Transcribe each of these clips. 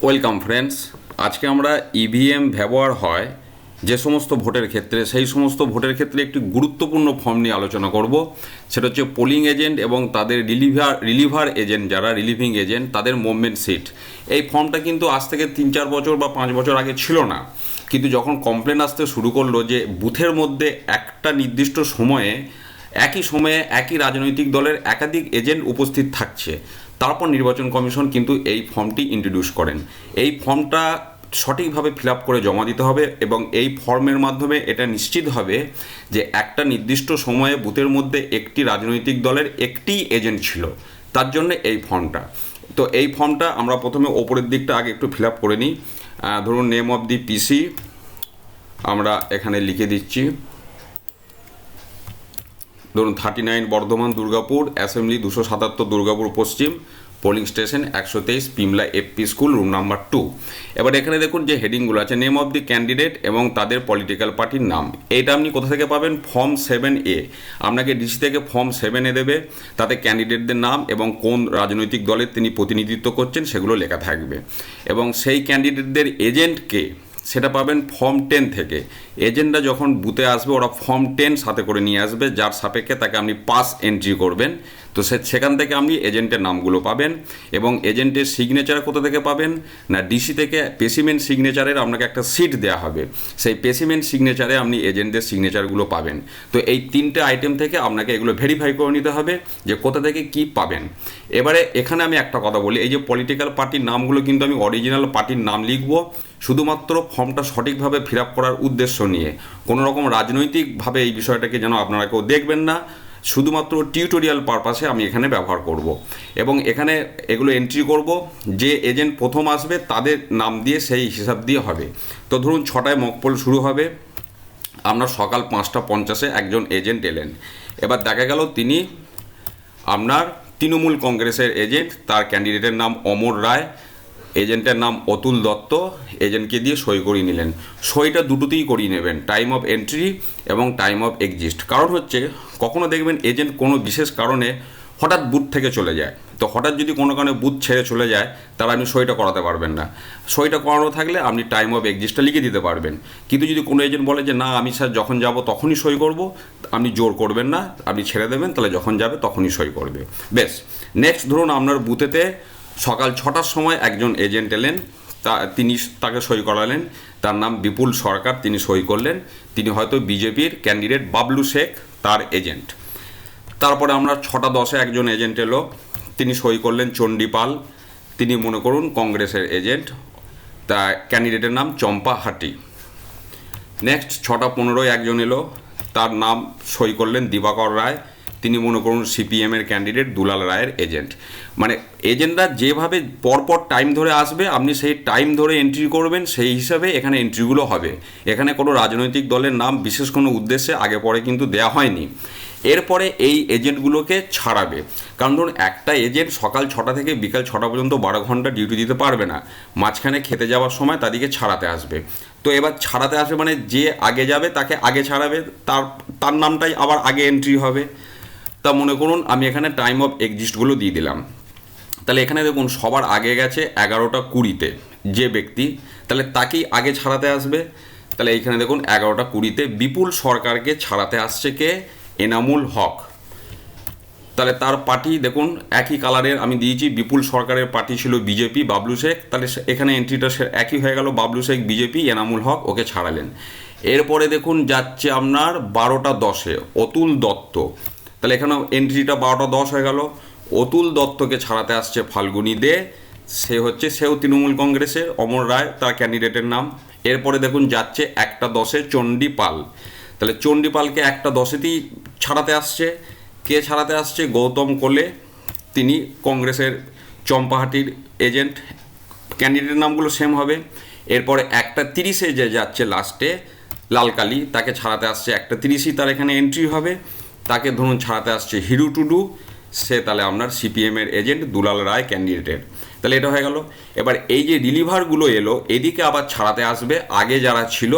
Welcome friends. আজকে আমরা EVM ব্যবহার হয় যে সমস্ত ভোটের ক্ষেত্রে, সেই সমস্ত ভোটের ক্ষেত্রে একটি গুরুত্বপূর্ণ ফর্ম নিয়ে আলোচনা করব। সেটা হচ্ছে পোলিং এজেন্ট এবং তাদের রিলিভার এজেন্ট, যারা রিলিভিং এজেন্ট, তাদের মুভমেন্ট সিট। এই ফর্মটা কিন্তু আজ থেকে 3-4 বছর বা 5 বছর আগে ছিল না, কিন্তু যখন কমপ্লেন আসতে শুরু করলো যে বুথের মধ্যে একটা নির্দিষ্ট সময়ে একই সময়ে একই রাজনৈতিক দলের একাধিক এজেন্ট উপস্থিত থাকছে, তারপর নির্বাচন কমিশন কিন্তু এই ফর্মটি ইন্ট্রোডিউস করেন। এই ফর্মটা সঠিকভাবে ফিল আপ করে জমা দিতে হবে এবং এই ফর্মের মাধ্যমে এটা নিশ্চিত হবে যে একটা নির্দিষ্ট সময়ে বুথের মধ্যে একটি রাজনৈতিক দলের একটি এজেন্ট ছিল, তার জন্য এই ফর্মটা। তো এই ফর্মটা আমরা প্রথমে ওপরের দিকটা আগে একটু ফিল আপ করে নিই। ধরুন নেম অফ দি পিসি আমরা এখানে লিখে দিচ্ছি। ধরুন 39 Bardhaman Durgapur, assembly 277 Durgapur Paschim, polling station 123 Pimla FP school, room number 2। এবার এখানে দেখুন যে হেডিংগুলো আছে, নেম অফ দি ক্যান্ডিডেট এবং তাদের পলিটিক্যাল পার্টির নাম। এইটা আপনি কোথা থেকে পাবেন? Form 7A। আপনাকে ডিসি থেকে ফর্ম 7A দেবে, তাতে ক্যান্ডিডেটদের নাম এবং কোন রাজনৈতিক দলের তিনি প্রতিনিধিত্ব করছেন সেগুলো লেখা থাকবে। এবং সেই ক্যান্ডিডেটদের এজেন্টকে সেটা পাবেন ফর্ম 10 থেকে। এজেন্টরা যখন বুথে আসবে ওরা ফর্ম 10 সাথে করে নিয়ে আসবে, যার সাপেক্ষে তাকে আপনি পাস এন্ট্রি করবেন। তো সেখান থেকে আপনি এজেন্টের নামগুলো পাবেন। এবং এজেন্টের সিগনেচার কোথা থেকে পাবেন না, ডিসি থেকে পেসিমেন্ট সিগনেচারের আপনাকে একটা সিট দেওয়া হবে, সেই পেসিমেন্ট সিগনেচারে আপনি এজেন্টের সিগনেচারগুলো পাবেন। তো এই 3টে আইটেম থেকে আপনাকে এগুলো ভেরিফাই করে নিতে হবে যে কোথা থেকে কি পাবেন। এবারে এখানে আমি একটা কথা বলি, এই যে পলিটিক্যাল পার্টির নামগুলো কিন্তু আমি অরিজিনাল পার্টির নাম লিখব শুধুমাত্র ফর্মটা সঠিকভাবে ফিল আপ করার উদ্দেশ্য নিয়ে। কোনো রকম রাজনৈতিকভাবে এই বিষয়টাকে যেন আপনারা কেউ দেখবেন না, শুধুমাত্র টিউটোরিয়াল পারপাসে আমি এখানে ব্যবহার করব। এবং এখানে এগুলো এন্ট্রি করব, যে এজেন্ট প্রথম আসবে তাদের নাম দিয়ে সেই হিসাব দিয়ে হবে। তো ধরুন 6টায় মকপোল শুরু হবে, আপনার সকাল 5:50 একজন এজেন্ট এলেন। এবার দেখা গেল তিনি আপনার তৃণমূল কংগ্রেসের এজেন্ট, তার ক্যান্ডিডেটের নাম অমর রায়, এজেন্টের নাম অতুল দত্ত, এজেন্টকে দিয়ে সই করিয়ে নিলেন। সইটা দুটোতেই করিয়ে নেবেন, টাইম অফ এন্ট্রি এবং টাইম অফ এক্সিস্ট। কারণ হচ্ছে কখনো দেখবেন এজেন্ট কোনো বিশেষ কারণে হঠাৎ বুথ থেকে চলে যায়, তো হঠাৎ যদি কোনো কারণে বুথ ছেড়ে চলে যায় তাহলে আপনি সইটা করাতে পারবেন না। সইটা করানো থাকলে আপনি টাইম অফ এক্সিস্টটা লিখে দিতে পারবেন। কিন্তু যদি কোনো এজেন্ট বলে যে না আমি স্যার যখন যাব তখনই সই করব, আপনি জোর করবেন না, আপনি ছেড়ে দেবেন, তাহলে যখন যাবে তখনই সই করবে। বেশ, নেক্সট ধরুন আপনার বুথেতে সকাল 6টার সময় একজন এজেন্ট এলেন, তিনি তাকে সই করালেন, তার নাম বিপুল সরকার, তিনি সই করলেন, তিনি হয়তো বিজেপির ক্যান্ডিডেট বাবলু শেখ তার এজেন্ট। তারপরে আমরা 6:10 একজন এজেন্ট এলো, তিনি সই করলেন চণ্ডীপাল, তিনি মনে করুন কংগ্রেসের এজেন্ট, তা ক্যান্ডিডেটের নাম চম্পা হাটি। নেক্সট 6:15 একজন এলো, তার নাম সই করলেন দিবাকর রায়, তিনি মনে করুন সিপিএমের ক্যান্ডিডেট দুলাল রায়ের এজেন্ট। মানে এজেন্টরা যেভাবে পরপর টাইম ধরে আসবে আপনি সেই টাইম ধরে এন্ট্রি করবেন, সেই হিসাবে এখানে এন্ট্রিগুলো হবে। এখানে কোনো রাজনৈতিক দলের নাম বিশেষ কোনো উদ্দেশ্যে আগে পরে কিন্তু দেওয়া হয়নি। এরপরে এই এজেন্টগুলোকে ছাড়াবে, কারণ ধরুন একটা এজেন্ট সকাল 6টা থেকে বিকাল 6টা পর্যন্ত 12 ঘন্টা ডিউটি দিতে পারবে না, মাঝখানে খেতে যাওয়ার সময় তাদেরকে ছাড়াতে আসবে। তো এবার ছাড়াতে আসবে মানে যে আগে যাবে তাকে আগে ছাড়াবে, তার নামটাই আবার আগে এন্ট্রি হবে। তা মনে করুন আমি এখানে টাইম অফ এক্সিস্টগুলো দিয়ে দিলাম। তাহলে এখানে দেখুন সবার আগে গেছে 11:20 যে ব্যক্তি, তাহলে তাকেই আগে ছাড়াতে আসবে। তাহলে এইখানে দেখুন 11:20 বিপুল সরকারকে ছাড়াতে আসছে কে? এনামুল হক। তাহলে তার পার্টি দেখুন একই কালারের আমি দিয়েছি, বিপুল সরকারের পার্টি ছিল বিজেপি, বাবলু শেখ, তাহলে এখানে এন্ট্রিটা একই হয়ে গেল, বাবলু শেখ বিজেপি, এনামুল হক ওকে ছাড়ালেন। এরপরে দেখুন যাচ্ছে আপনার 12:10 অতুল দত্ত, তাহলে এখানেও এন্ট্রিটা 12:10 হয়ে গেল। অতুল দত্তকে ছাড়াতে আসছে ফাল্গুনি দে, সেও তৃণমূল কংগ্রেসের, অমর রায় তার ক্যান্ডিডেটের নাম। এরপরে দেখুন যাচ্ছে 1:10 চণ্ডীপাল, তাহলে চণ্ডীপালকে 1:10তেই ছাড়াতে আসছে। কে ছাড়াতে আসছে? গৌতম কোলে, তিনি কংগ্রেসের চম্পাহাটির এজেন্ট, ক্যান্ডিডেটের নামগুলো সেম হবে। এরপরে 1:30 যে যাচ্ছে লাস্টে লালকালি, তাকে ছাড়াতে আসছে 1:30 তার এখানে এন্ট্রি হবে। তাকে ধরুন ছাড়াতে আসছে হিরু টুডু, সে তাহলে আপনার সিপিএমের এজেন্ট দুলাল রায় ক্যান্ডিডেটের, তাহলে এটা হয়ে গেল। এবার এই যে রিলিভারগুলো এলো এদিকে আবার ছাড়াতে আসবে, আগে যারা ছিল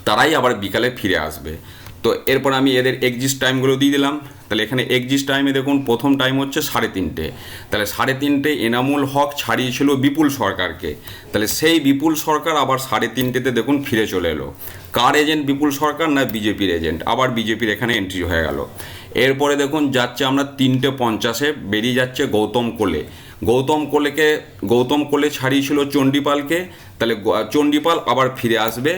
তারাই আবার বিকালে ফিরে আসবে। তো এরপর আমি এদের এক্সিস্ট টাইমগুলো দিয়ে দিলাম। তাহলে এখানে এক্সিস্ট টাইমে দেখুন প্রথম টাইম হচ্ছে 3:30, তাহলে 3:30 এনামুল হক ছাড়িয়েছিল বিপুল সরকারকে, তাহলে সেই বিপুল সরকার আবার 3:30 দেখুন ফিরে চলে এলো। কার এজেন্ট? বিপুল সরকার না বিজেপির এজেন্ট? আবার বিজেপির এখানে এন্ট্রি হয়ে গেল। এরপরে দেখুন যাচ্ছে আমরা 3:50 বেরিয়ে যাচ্ছে গৌতম কোলে। গৌতম কোলে ছাড়িয়েছিল চণ্ডীপালকে, তাহলে চণ্ডীপাল আবার ফিরে আসবে।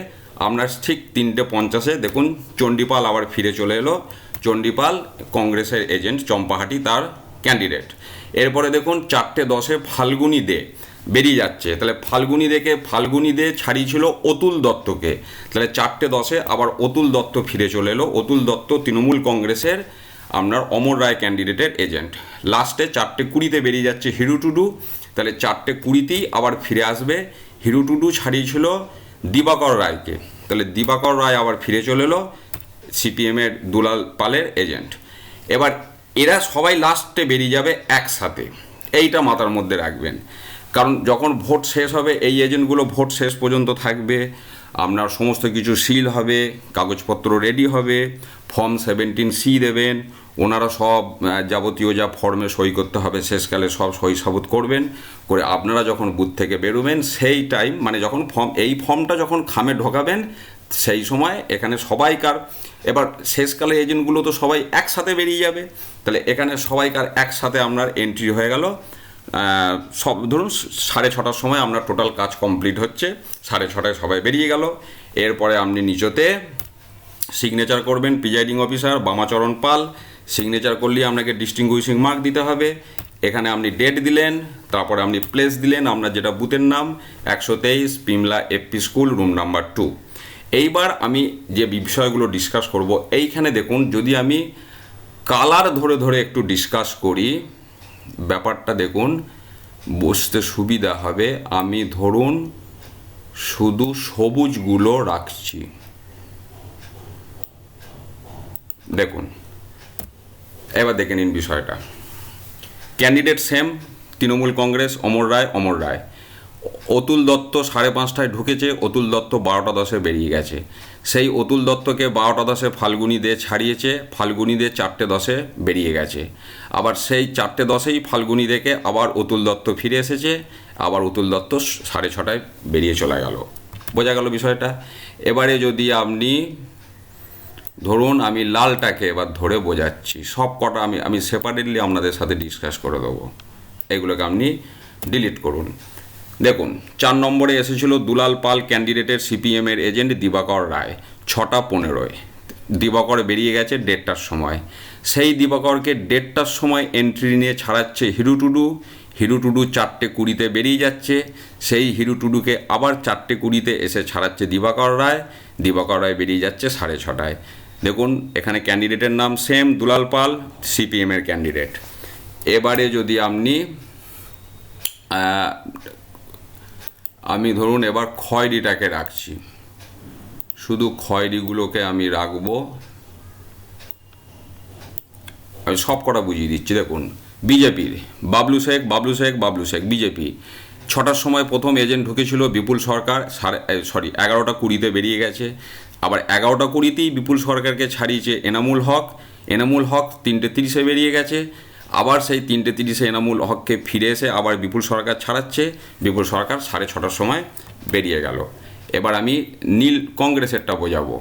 আমরা ঠিক 3:50 দেখুন চণ্ডীপাল আবার ফিরে চলে এলো। চণ্ডীপাল কংগ্রেসের এজেন্ট, চম্পাহাটি তার ক্যান্ডিডেট। এরপরে দেখুন 4:10 ফাল্গুনী দে বেরিয়ে যাচ্ছে, তাহলে ফাল্গুনী দে ছাড়িয়েছিল অতুল দত্তকে, তাহলে 4:10 আবার অতুল দত্ত ফিরে চলে এলো। অতুল দত্ত তৃণমূল কংগ্রেসের আপনার অমর রায় ক্যান্ডিডেটের এজেন্ট। লাস্টে 4:20 বেরিয়ে যাচ্ছে হিরু টুডু, তাহলে 4:20 আবার ফিরে আসবে। হিরু টুডু ছাড়িয়েছিল দিবাকর রায়কে, তাহলে দিবাকর রায় আবার ফিরে চলে এলো, সিপিএমের দুলাল পালের এজেন্ট। এবার এরা সবাই লাস্টে বেরিয়ে যাবে একসাথে, এইটা মাথার মধ্যে রাখবেন, কারণ যখন ভোট শেষ হবে এই এজেন্টগুলো ভোট শেষ পর্যন্ত থাকবে। আপনার সমস্ত কিছু সিল হবে, কাগজপত্র রেডি হবে, ফর্ম 17C দেবেন, ওনারা সব যাবতীয় যা ফর্মে সই করতে হবে শেষকালে সব সই সাবুত করবেন, করে আপনারা যখন বুথ থেকে বেরোবেন সেই টাইম মানে যখন এই ফর্মটা যখন খামে ঢোকাবেন সেই সময় এখানে সবাইকার, এবার শেষকালে এজেন্টগুলো তো সবাই একসাথে বেরিয়ে যাবে, তাহলে এখানে সবাইকার একসাথে আপনার এন্ট্রি হয়ে গেল। সব ধরুন 6:30 সময় আপনার টোটাল কাজ কমপ্লিট হচ্ছে, 6:30 সবাই বেরিয়ে গেল। এরপরে আপনি নিচতে সিগনেচার করবেন, প্রিজাইডিং অফিসার বামাচরণ পাল সিগনেচার করলেই আপনাকে ডিস্টিংগুইশিং মার্ক দিতে হবে। এখানে আপনি ডেট দিলেন, তারপরে আপনি প্লেস দিলেন, আপনার যেটা বুথের নাম 123 Pimla FP school room number 2। এইবার আমি যে বিষয়গুলো ডিসকাস করব, এইখানে দেখুন যদি আমি কালার ধরে ধরে একটু ডিসকাস করি ব্যাপারটা দেখুন বুঝতে সুবিধা হবে। আমি ধরুন শুধু সবুজগুলো রাখছি, দেখুন এবার দেখে নিন বিষয়টা। ক্যান্ডিডেট সেম, তৃণমূল কংগ্রেস অমর রায়। অতুল দত্ত 5:30 ঢুকেছে, অতুল দত্ত 12:10 বেরিয়ে গেছে। সেই অতুল দত্তকে 12:10 ফাল্গুনী দে ছাড়িয়েছে, ফাল্গুনী দে 4:10 বেরিয়ে গেছে। আবার সেই 4:10 ফাল্গুনী দেকে আবার অতুল দত্ত ফিরে এসেছে, আবার অতুল দত্ত 6:30 বেরিয়ে চলে গেল। বোঝা গেল বিষয়টা? এবারে যদি আপনি ধরুন আমি লালটাকে এবার ধরে বোঝাচ্ছি, সব কটা আমি সেপারেটলি আপনাদের সাথে ডিসকাস করে দেবো, এগুলোকে আপনি ডিলিট করুন। দেখুন 4 নম্বরে এসেছিল দুলাল পাল ক্যান্ডিডেটের সিপিএমের এজেন্ট দিবাকর রায়, 6:15 দিবাকর বেরিয়ে গেছে 1:30টার সময়। সেই দিবাকরকে 1:30টার সময় এন্ট্রি নিয়ে ছাড়াচ্ছে হিরু টুডু 4:20 বেরিয়ে যাচ্ছে। সেই হিরু টুডুকে আবার 4:20 এসে ছাড়াচ্ছে দিবাকর রায় বেরিয়ে যাচ্ছে 6:30। দেখুন এখানে ক্যান্ডিডেটের নাম সেম, দুলাল পাল সিপিএমের ক্যান্ডিডেট। এবারে যদি আমি ধরুন এবার খয়েরিটাকে রাখছি, শুধু খয়েরিগুলোকে আমি রাখবো, আমি সব কটা বুঝিয়ে দিচ্ছি। দেখুন বিজেপির বাবলু শেখ বিজেপি 6টার সময় প্রথম এজেন্ট ঢুকেছিল বিপুল সরকার, 11:20 বেরিয়ে গেছে। আবার 11:20 বিপুল সরকারকে ছাড়িয়েছে এনামুল হক 3:30 বেরিয়ে গেছে। আবার সেই 3:30 এনামুল হককে ফিরে এসে আবার বিপুল সরকার ছাড়াচ্ছে, বিপুল সরকার 6:30 সময় বেরিয়ে গেল। এবার আমি নীল কংগ্রেসেরটা বোঝাবো,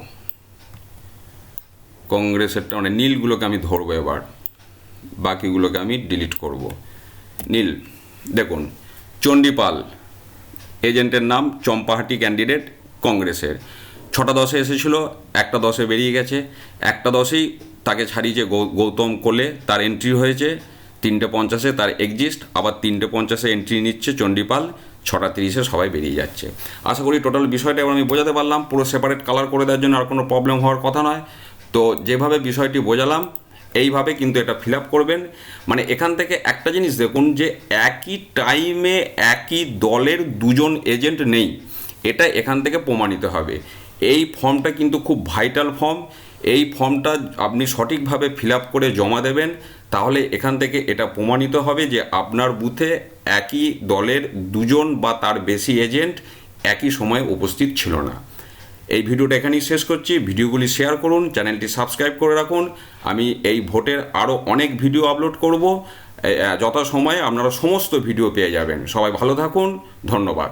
কংগ্রেসেরটা মানে নীলগুলোকে আমি ধরবো, এবার বাকিগুলোকে আমি ডিলিট করব। নীল দেখুন চণ্ডীপাল এজেন্টের নাম, চম্পাহাটি ক্যান্ডিডেট কংগ্রেসের, 6:10 এসেছিল, 1:10 বেরিয়ে গেছে। 1:10 তাকে ছাড়িয়েছে গৌতম কোলে, তার এন্ট্রি হয়েছে 3:50 তার এক্সিস্ট, আবার 3:50 এন্ট্রি নিচ্ছে চণ্ডীপাল, 6:30 সবাই বেরিয়ে যাচ্ছে। আশা করি টোটাল বিষয়টা এবার আমি বোঝাতে পারলাম, পুরো সেপারেট কালার করে দেওয়ার জন্য আর কোনো প্রবলেম হওয়ার কথা নয়। তো যেভাবে বিষয়টি বোঝালাম এইভাবে কিন্তু এটা ফিল আপ করবেন। মানে এখান থেকে একটা জিনিস দেখুন যে একই টাইমে একই দলের দুজন এজেন্ট নেই, এটা এখান থেকে প্রমাণিত হবে। এই ফর্মটা কিন্তু খুব ভাইটাল ফর্ম, এই ফর্মটা আপনি সঠিকভাবে ফিল আপ করে জমা দেবেন, তাহলে এখান থেকে এটা প্রমাণিত হবে যে আপনার বুথে একই দলের দুজন বা তার বেশি এজেন্ট একই সময়ে উপস্থিত ছিল না। এই ভিডিওটা এখানেই শেষ করছি। ভিডিওগুলি শেয়ার করুন, চ্যানেলটি সাবস্ক্রাইব করে রাখুন। আমি এই ভোটের আরও অনেক ভিডিও আপলোড করব, যথাসময়ে আপনারা সমস্ত ভিডিও পেয়ে যাবেন। সবাই ভালো থাকুন, ধন্যবাদ।